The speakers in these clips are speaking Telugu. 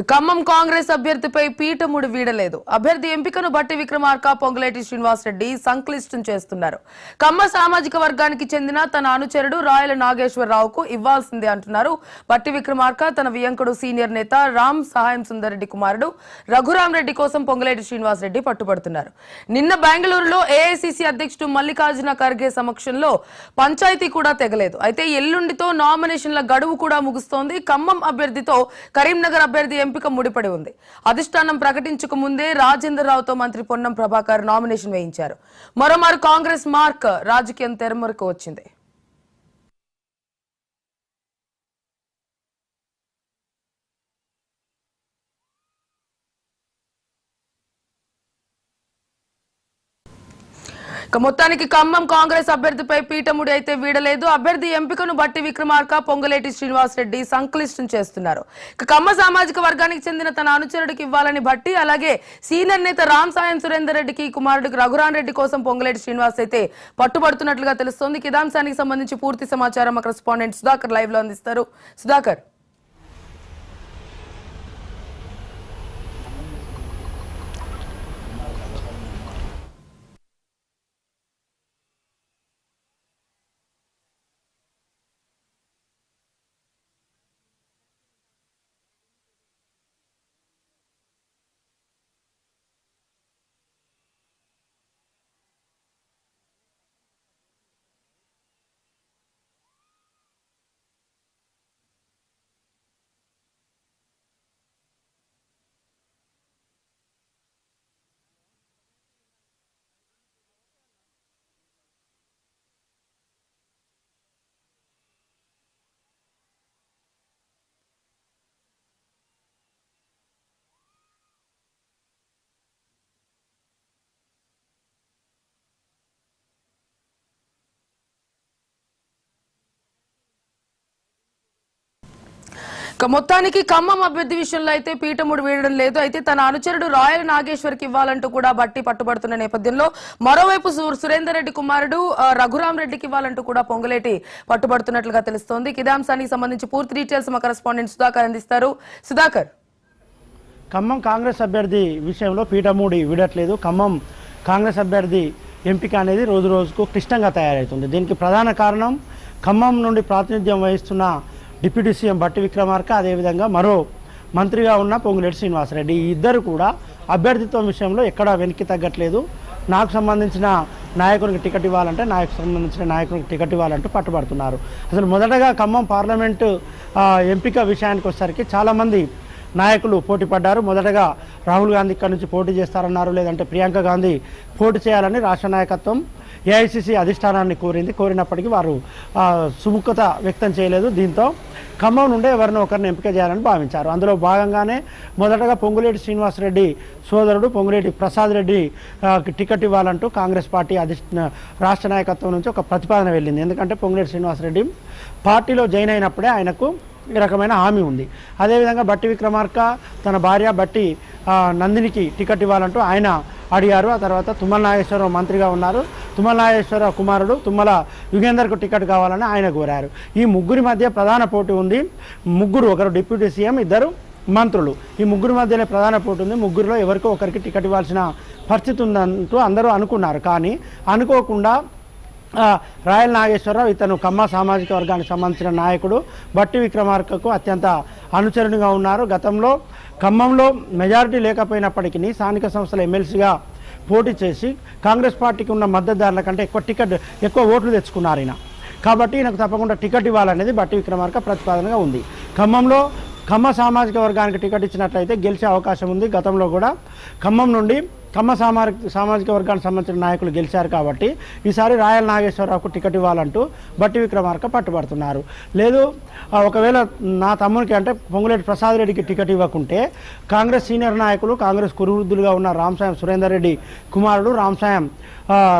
ఖమ్మం కాంగ్రెస్ అభ్యర్థిపై పీఠముడి వీడలేదు. అభ్యర్థి ఎంపికను బట్టి విక్రమార్క, పొంగులేటి శ్రీనివాసరెడ్డి సంక్లిష్టం చేస్తున్నారు. కమ్మ సామాజిక వర్గానికి చెందిన తన అనుచరుడు రాయల నాగేశ్వరరావుకు ఇవ్వాల్సిందే అంటున్నారు. బట్టి విక్రమార్క తన వియంకుడు సీనియర్ నేత రామ్ సహాయం సుందర్రెడ్డి కుమారుడు రఘురాం రెడ్డి కోసం పొంగులేటి శ్రీనివాసరెడ్డి పట్టుబడుతున్నారు. నిన్న బెంగళూరులో ఏఐసీసీ అధ్యక్షుడు మల్లికార్జున ఖర్గే సమక్షంలో పంచాయతీ కూడా తెగలేదు. అయితే ఎల్లుండితో నామినేషన్ల గడువు కూడా ముగుస్తోంది. ఖమ్మం అభ్యర్థితో కరీంనగర్ అభ్యర్థి ఎంపిక ముడిపడి ఉంది. అధిష్టానం ప్రకటించక ముందే రాజేంద్రరావుతో మంత్రి పొన్నం ప్రభాకర్ నామినేషన్ వేయించారు. మరోమారు కాంగ్రెస్ మార్క్ రాజకీయం తెరమరకు వచ్చింది. మొత్తానికి ఖమ్మం కాంగ్రెస్ అభ్యర్థిపై పీఠముడి అయితే వీడలేదు. అభ్యర్థి ఎంపికను బట్టి విక్రమార్క, పొంగులేటి శ్రీనివాసరెడ్డి సంక్లిష్టం చేస్తున్నారు. కమ్మ సామాజిక వర్గానికి చెందిన తన అనుచరుడికి ఇవ్వాలని బట్టి, అలాగే సీనియర్ నేత రామ్ సాయం సురేందర్ రెడ్డికి కుమారుడికి రఘురాం రెడ్డి కోసం పొంగులేటి శ్రీనివాస్ అయితే పట్టుబడుతున్నట్లుగా తెలుస్తోంది. ఇదాంశానికి సంబంధించి పూర్తి సమాచారం మా కరెస్పాండెంట్ సుధాకర్ లైవ్ లో అందిస్తారు. సుధాకర్, మొత్తానికి ఖమ్మం అభ్యర్థి విషయంలో అయితే పీఠముడి వీడడం లేదు. అయితే తన అనుచరుడు రాయల నాగేశ్వర్కి ఇవ్వాలంటూ కూడా బట్టి పట్టుబడుతున్న నేపథ్యంలో మరోవైపు సురేందర్ రెడ్డి కుమారుడు రఘురాం రెడ్డికి ఇవ్వాలంటూ కూడా పొంగులేటి పట్టుబడుతున్నట్లుగా తెలుస్తోంది. ఇదే అంశానికి సంబంధించి పూర్తి డీటెయిల్స్ మా కరెస్పాండెంట్ సుధాకర్ అందిస్తారు. సుధాకర్, ఖమ్మం కాంగ్రెస్ అభ్యర్థి విషయంలో పీఠముడి వీడట్లేదు. ఖమ్మం కాంగ్రెస్ అభ్యర్థి ఎంపిక అనేది రోజు రోజుకు క్లిష్టంగా తయారవుతుంది. దీనికి ప్రధాన కారణం ఖమ్మం నుండి ప్రాతినిధ్యం వహిస్తున్న డిప్యూటీ సీఎం బట్టి విక్రమార్క, అదేవిధంగా మరో మంత్రిగా ఉన్న పొంగులేటి శ్రీనివాసరెడ్డి. ఈ ఇద్దరు కూడా అభ్యర్థిత్వం విషయంలో ఎక్కడా వెనక్కి తగ్గట్లేదు. నాకు సంబంధించిన నాయకునికి టికెట్ ఇవ్వాలంటే టికెట్ ఇవ్వాలంటూ పట్టుబడుతున్నారు. అసలు మొదటగా ఖమ్మం పార్లమెంటు ఎంపిక విషయానికి వచ్చేసరికి చాలామంది నాయకులు పోటీ పడ్డారు. మొదటగా రాహుల్ గాంధీ ఇక్కడ నుంచి పోటీ చేస్తారన్నారు, లేదంటే ప్రియాంక గాంధీ పోటీ చేయాలని రాష్ట్ర నాయకత్వం ఏఐసీసీ అధిష్టానాన్ని కోరినప్పటికీ వారు సుముఖత వ్యక్తం చేయలేదు. దీంతో ఖమ్మం నుండే ఎవరినో ఒకరిని ఎంపిక చేయాలని భావించారు. అందులో భాగంగానే మొదటగా పొంగులేటి శ్రీనివాసరెడ్డి సోదరుడు పొంగులేటి ప్రసాద్ రెడ్డి టికెట్ ఇవ్వాలంటూ కాంగ్రెస్ పార్టీ రాష్ట్ర నాయకత్వం నుంచి ఒక ప్రతిపాదన వెళ్ళింది. ఎందుకంటే పొంగులేటి శ్రీనివాసరెడ్డి పార్టీలో జాయిన్ అయినప్పుడే ఆయనకు ఈ రకమైన హామీ ఉంది. అదేవిధంగా బట్టి విక్రమార్క తన భార్య బట్టి నందినికి టికెట్ ఇవ్వాలంటూ ఆయన అడిగారు. ఆ తర్వాత తుమ్మల నాగేశ్వరరావు మంత్రిగా ఉన్నారు. తుమ్మల నాగేశ్వరరావు కుమారుడు తుమ్మల యుగేందర్కు టికెట్ కావాలని ఆయన కోరారు. ఈ ముగ్గురి మధ్య ప్రధాన పోటీ ఉంది. ముగ్గురు, ఒకరు డిప్యూటీ సీఎం, ఇద్దరు మంత్రులు. ఈ ముగ్గురి మధ్యనే ప్రధాన పోటీ ఉంది. ముగ్గురులో ఎవరికో ఒకరికి టికెట్ ఇవ్వాల్సిన పరిస్థితి ఉందంటూ అందరూ అనుకున్నారు. కానీ అనుకోకుండా రాయల నాగేశ్వరరావు, ఇతను కమ్మ సామాజిక వర్గానికి సంబంధించిన నాయకుడు, బట్టి విక్రమార్కకు అత్యంత అనుచరునిగా ఉన్నారు. గతంలో ఖమ్మంలో మెజారిటీ లేకపోయినప్పటికీ స్థానిక సంస్థల ఎమ్మెల్సీగా పోటీ చేసి కాంగ్రెస్ పార్టీకి ఉన్న మద్దతుదారుల కంటే ఎక్కువ ఓట్లు తెచ్చుకున్నారు ఈయన. కాబట్టి ఈయనకు తప్పకుండా టికెట్ ఇవ్వాలనేది బట్టి విక్రమార్క ప్రతిపాదనగా ఉంది. ఖమ్మంలో కమ్మ సామాజిక వర్గానికి టికెట్ ఇచ్చినట్లయితే గెలిచే అవకాశం ఉంది. గతంలో కూడా ఖమ్మం నుండి కమ్మ సామాజిక వర్గానికి సంబంధించిన నాయకులు గెలిచారు. కాబట్టి ఈసారి రాయల నాగేశ్వరరావుకు టికెట్ ఇవ్వాలంటూ బట్టి విక్రమార్క పట్టుబడుతున్నారు. లేదు, ఒకవేళ నా తమ్మునికి అంటే పొంగులేటి ప్రసాద్ రెడ్డికి టికెట్ ఇవ్వకుంటే కాంగ్రెస్ సీనియర్ నాయకులు, కాంగ్రెస్ కురువృద్ధులుగా ఉన్న రామ్ సాయం సురేందర్ రెడ్డి కుమారుడు రామ్ సాయం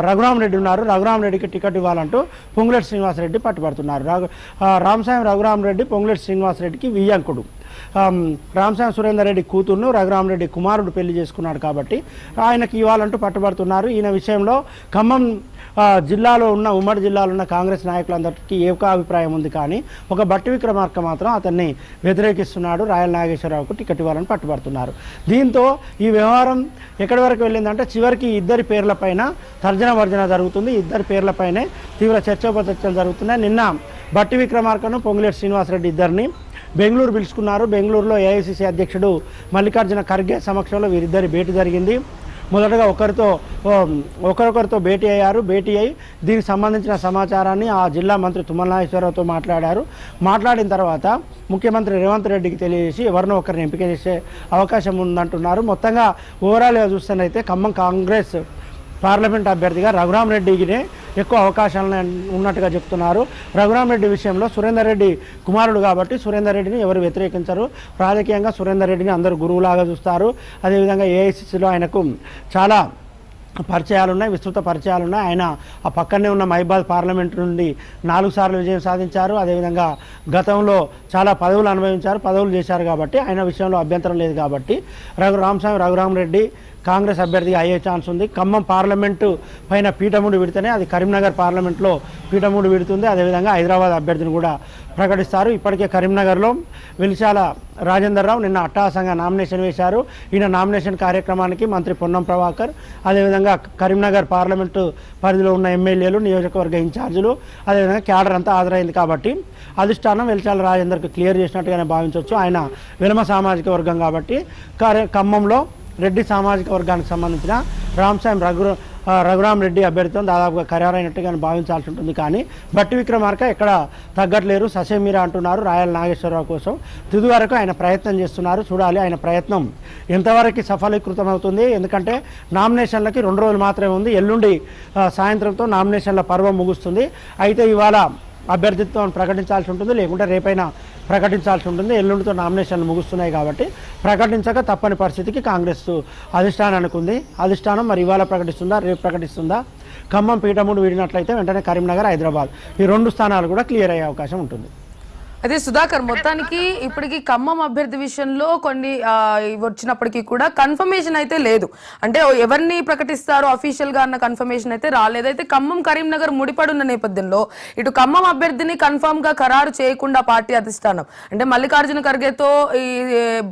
రఘురాం రెడ్డి ఉన్నారు. రఘురాం రెడ్డికి టికెట్ ఇవ్వాలంటూ పొంగులేటి శ్రీనివాసరెడ్డి పట్టుబడుతున్నారు. రామ్ సాయం రఘురాం రెడ్డి పొంగులేటి శ్రీనివాసరెడ్డికి వియ్యంకుడు. రామసాని సురేందర్ రెడ్డి కూతురును రఘురామరెడ్డి కుమారుడు పెళ్లి చేసుకున్నాడు కాబట్టి ఆయనకి ఇవ్వాలంటూ పట్టుబడుతున్నారు. ఈయన విషయంలో ఖమ్మం జిల్లాలో ఉన్న ఉమ్మడి జిల్లాలో ఉన్న కాంగ్రెస్ నాయకులందరికీ ఏకాభిప్రాయం ఉంది, కానీ ఒక బట్టి విక్రమార్క మాత్రం అతన్ని వ్యతిరేకిస్తున్నాడు. రాయల నాగేశ్వరరావుకు టికెట్ ఇవ్వాలని పట్టుబడుతున్నారు. దీంతో ఈ వ్యవహారం ఎక్కడి వరకు వెళ్ళిందంటే చివరికి ఇద్దరి పేర్లపైన తర్జన భర్జన జరుగుతుంది. ఇద్దరి పేర్లపైనే తీవ్ర చర్చోపచర్చలు జరుగుతున్నాయి. నిన్న బట్టి విక్రమార్కను పొంగులేటి శ్రీనివాసరెడ్డి ఇద్దరిని బెంగళూరు పిలుచుకున్నారు. బెంగళూరులో ఏఐసిసి అధ్యక్షుడు మల్లికార్జున ఖర్గే సమక్షంలో వీరిద్దరి భేటీ జరిగింది. మొదటగా ఒకరొకరితో భేటీ అయ్యారు. భేటీ అయి దీనికి సంబంధించిన సమాచారాన్ని ఆ జిల్లా మంత్రి తుమ్మల నాగేశ్వరరావుతో మాట్లాడారు. మాట్లాడిన తర్వాత ముఖ్యమంత్రి రేవంత్ రెడ్డికి తెలియజేసి ఎవరినో ఒకరిని ఎంపిక చేసే అవకాశం ఉందంటున్నారు. మొత్తంగా ఓవరాల్గా చూస్తున్నైతే ఖమ్మం కాంగ్రెస్ పార్లమెంట్ అభ్యర్థిగా రఘురామరెడ్డికినే ఎక్కువ అవకాశాలు ఉన్నట్టుగా చెప్తున్నారు. రఘురామరెడ్డి విషయంలో సురేందర్ రెడ్డి కుమారుడు కాబట్టి సురేందర్ రెడ్డిని ఎవరు వ్యతిరేకించరు. రాజకీయంగా సురేందర్ రెడ్డిని అందరూ గురువులాగా చూస్తారు. అదేవిధంగా ఏఐసిసిలో ఆయనకు చాలా పరిచయాలు ఉన్నాయి, విస్తృత పరిచయాలు ఉన్నాయి. ఆయన ఆ పక్కనే ఉన్న మహిబాద్ పార్లమెంట్ నుండి 4 సార్లు విజయం సాధించారు. అదేవిధంగా గతంలో చాలా పదవులు అనుభవించారు, పదవులు చేశారు కాబట్టి ఆయన విషయంలో అభ్యంతరం లేదు. కాబట్టి రఘురామరెడ్డి కాంగ్రెస్ అభ్యర్థిగా అయ్యే ఛాన్స్ ఉంది. ఖమ్మం పార్లమెంటు పైన పీఠముడి విడితేనే అది కరీంనగర్ పార్లమెంట్లో పీఠముడి విడుతుంది. అదేవిధంగా హైదరాబాద్ అభ్యర్థిని కూడా ప్రకటిస్తారు. ఇప్పటికే కరీంనగర్లో వెలిశాల రాజేందర్ రావు నిన్న అట్టహాసంగా నామినేషన్ వేశారు. ఈయన నామినేషన్ కార్యక్రమానికి మంత్రి పొన్నం ప్రభాకర్, అదేవిధంగా కరీంనగర్ పార్లమెంటు పరిధిలో ఉన్న ఎమ్మెల్యేలు, నియోజకవర్గ ఇన్ఛార్జీలు, అదేవిధంగా క్యాడర్ అంతా హాజరైంది. కాబట్టి అధిష్టానం వెలిశాల రాజేందర్కి క్లియర్ చేసినట్టుగానే భావించవచ్చు. ఆయన వెలమ సామాజిక వర్గం కాబట్టి ఖమ్మంలో రెడ్డి సామాజిక వర్గానికి సంబంధించిన రామసాని రఘురామరెడ్డి అభ్యర్థితో దాదాపుగా ఖరారైనట్టుగా భావించాల్సి ఉంటుంది. కానీ బట్టి విక్రమార్క ఎక్కడ తగ్గట్లేరు, ససేమిరా అంటున్నారు రాయల నాగేశ్వరరావు కోసం. తుది వరకు ఆయన ప్రయత్నం చేస్తున్నారు. చూడాలి ఆయన ప్రయత్నం ఎంతవరకు సఫలీకృతం అవుతుంది. ఎందుకంటే నామినేషన్లకి 2 రోజులు మాత్రమే ఉంది. ఎల్లుండి సాయంత్రంతో నామినేషన్ల పర్వం ముగుస్తుంది. అయితే ఇవాళ అభ్యర్థిత్వం ప్రకటించాల్సి ఉంటుంది, లేకుంటే రేపైనా ప్రకటించాల్సి ఉంటుంది. ఎల్లుండితో నామినేషన్లు ముగుస్తున్నాయి కాబట్టి ప్రకటించక తప్పని పరిస్థితికి కాంగ్రెస్ అధిష్టానానికి ఉంది. అధిష్టానం మరి ఇవాళ ప్రకటిస్తుందా, రేపు ప్రకటిస్తుందా? ఖమ్మం పీఠముడు వీడినట్లయితే వెంటనే కరీంనగర్, హైదరాబాద్ ఈ 2 స్థానాలు కూడా క్లియర్ అయ్యే అవకాశం ఉంటుంది. అదే సుధాకర్, మొత్తానికి ఇప్పటికీ ఖమ్మం అభ్యర్థి విషయంలో కొన్ని వచ్చినప్పటికీ కూడా కన్ఫర్మేషన్ అయితే లేదు. అంటే ఎవరిని ప్రకటిస్తారో అఫీషియల్ గా అన్న కన్ఫర్మేషన్ అయితే రాలేదు. అయితే ఖమ్మం కరీంనగర్ ముడిపడున్న నేపథ్యంలో ఇటు ఖమ్మం అభ్యర్థిని కన్ఫర్మ్ గా ఖరారు చేయకుండా పార్టీ అధిష్టానం అంటే మల్లికార్జున ఖర్గేతో ఈ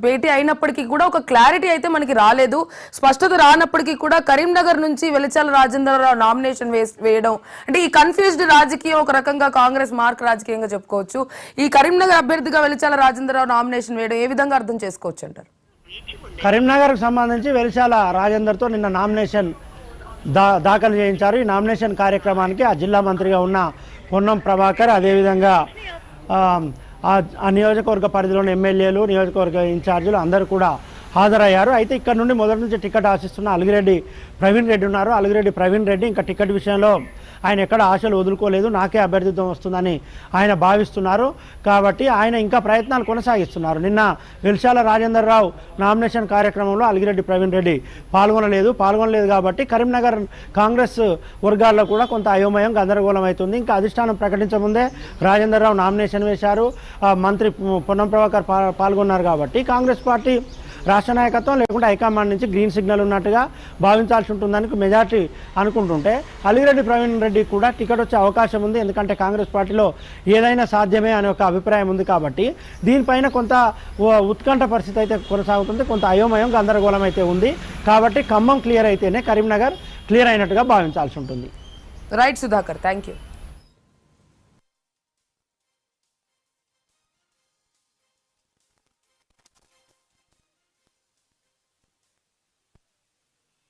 భేటీ అయినప్పటికీ కూడా ఒక క్లారిటీ అయితే మనకి రాలేదు. స్పష్టత రానప్పటికీ కూడా కరీంనగర్ నుంచి వెలిచాల రాజేంద్రరావు నామినేషన్ వేయడం అంటే ఈ కన్ఫ్యూజ్డ్ రాజకీయం ఒక రకంగా కాంగ్రెస్ మార్క్ రాజకీయంగా చెప్పుకోవచ్చు. ఈ కరీంనగర్ అభ్యర్థిగా వెలిచాల రాజేంద్రరావు నామినేషన్ వేయడం ఏ విధంగా అర్థం చేసుకోవచ్చు అంటారు? కరీంనగర్కు సంబంధించి వెలిచాల రాజేందర్తో నిన్న నామినేషన్ దాఖలు చేయించారు. ఈ నామినేషన్ కార్యక్రమానికి ఆ జిల్లా మంత్రిగా ఉన్న పొన్నం ప్రభాకర్, అదేవిధంగా ఆ నియోజకవర్గ పరిధిలోని ఎమ్మెల్యేలు, నియోజకవర్గ ఇన్ఛార్జీలు అందరూ కూడా హాజరయ్యారు. అయితే ఇక్కడ నుండి మొదటి నుంచి టికెట్ ఆశిస్తున్న అలిగిరెడ్డి ప్రవీణ్ రెడ్డి ఉన్నారు. అలిగిరెడ్డి ప్రవీణ్ రెడ్డి ఇంకా టికెట్ విషయంలో ఆయన ఎక్కడ ఆశలు వదులుకోలేదు, నాకే అభ్యర్థిత్వం వస్తుందని ఆయన భావిస్తున్నారు. కాబట్టి ఆయన ఇంకా ప్రయత్నాలు కొనసాగిస్తున్నారు. నిన్న వెలిశాల రాజేందర్ రావు నామినేషన్ కార్యక్రమంలో అలిగిరెడ్డి ప్రవీణ్ రెడ్డి పాల్గొనలేదు కాబట్టి కరీంనగర్ కాంగ్రెస్ వర్గాల్లో కూడా కొంత అయోమయం, గందరగోళం అవుతుంది. ఇంకా అధిష్టానం ప్రకటించముందే రాజేందర్ రావు నామినేషన్ వేశారు, మంత్రి పొన్నం ప్రభాకర్ పాల్గొన్నారు. కాబట్టి కాంగ్రెస్ పార్టీ రాష్ట్ర నాయకత్వం లేకుంటే హైకమాండ్ నుంచి గ్రీన్ సిగ్నల్ ఉన్నట్టుగా భావించాల్సి ఉంటుందని మెజార్టీ అనుకుంటుంటే అలిగిరెడ్డి ప్రవీణ్ రెడ్డి కూడా టికెట్ వచ్చే అవకాశం ఉంది. ఎందుకంటే కాంగ్రెస్ పార్టీలో ఏదైనా సాధ్యమే అనే ఒక అభిప్రాయం ఉంది. కాబట్టి దీనిపైన కొంత ఉత్కంఠ పరిస్థితి అయితే కొనసాగుతుంది, కొంత అయోమయం, గందరగోళం అయితే ఉంది. కాబట్టి ఖమ్మం క్లియర్ అయితేనే కరీంనగర్ క్లియర్ అయినట్టుగా భావించాల్సి ఉంటుంది. Right Sudhakar, thank you.